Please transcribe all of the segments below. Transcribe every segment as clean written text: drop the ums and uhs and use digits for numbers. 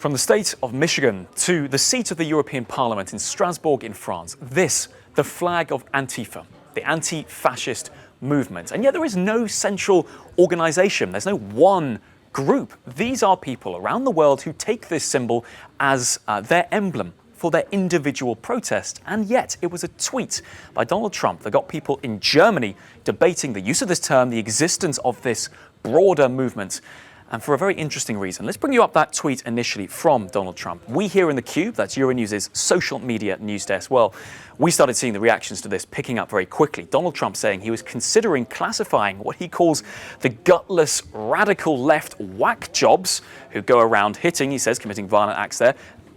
From the state of Michigan to the seat of the European Parliament in Strasbourg in France, this, the flag of Antifa, the anti-fascist movement. And yet there is no central organization. There's no one group. These are people around the world who take this symbol as their emblem for their individual protest. And yet it was a tweet by Donald Trump that got people in Germany debating the use of this term, the existence of this broader movement. And for a very interesting reason. Let's bring you up that tweet initially from Donald Trump. We here in the Cube, that's Euronews' social media news desk, well, we started seeing the reactions to this picking up very quickly. Donald Trump saying he was considering classifying what he calls the gutless radical left whack jobs who go around hitting, he says, committing violent acts there,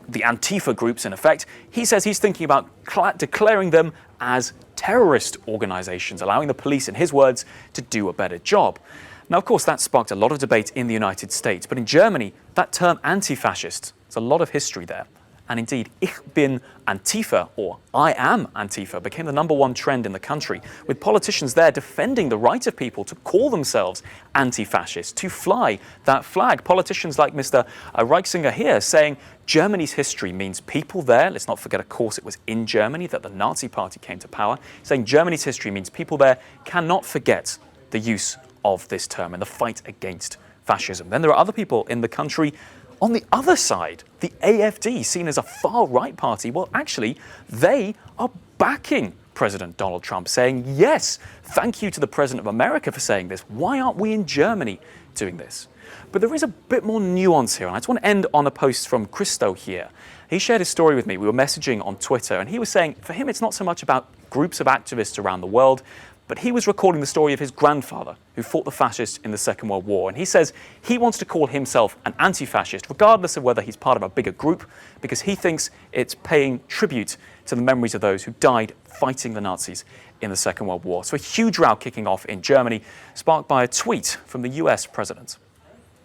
the Antifa groups in effect. He says he's thinking about declaring them as terrorist organizations, allowing the police, in his words, to do a better job. Now, of course, that sparked a lot of debate in the United States. But in Germany, that term anti-fascist, there's a lot of history there. And indeed, Ich bin Antifa, or I am Antifa, became the #1 trend in the country, with politicians there defending the right of people to call themselves anti-fascist, to fly that flag. Politicians like Mr. Reichinger here saying Germany's history means people there, let's not forget, of course, it was in Germany that the Nazi Party came to power, saying Germany's history means people there cannot forget the use of this term and the fight against fascism. Then there are other people in the country on the other side, the AfD, seen as a far-right party. Well, actually, they are backing President Donald Trump, saying, yes, thank you to the President of America for saying this. Why aren't we in Germany doing this? But there is a bit more nuance here, and I just want to end on a post from Christo here. He shared his story with me. We were messaging on Twitter, and he was saying, for him, it's not so much about groups of activists around the world, but he was recalling the story of his grandfather, who fought the fascists in the Second World War. And he says he wants to call himself an anti-fascist, regardless of whether he's part of a bigger group, because he thinks it's paying tribute to the memories of those who died fighting the Nazis in the Second World War. So a huge row kicking off in Germany, sparked by a tweet from the US president.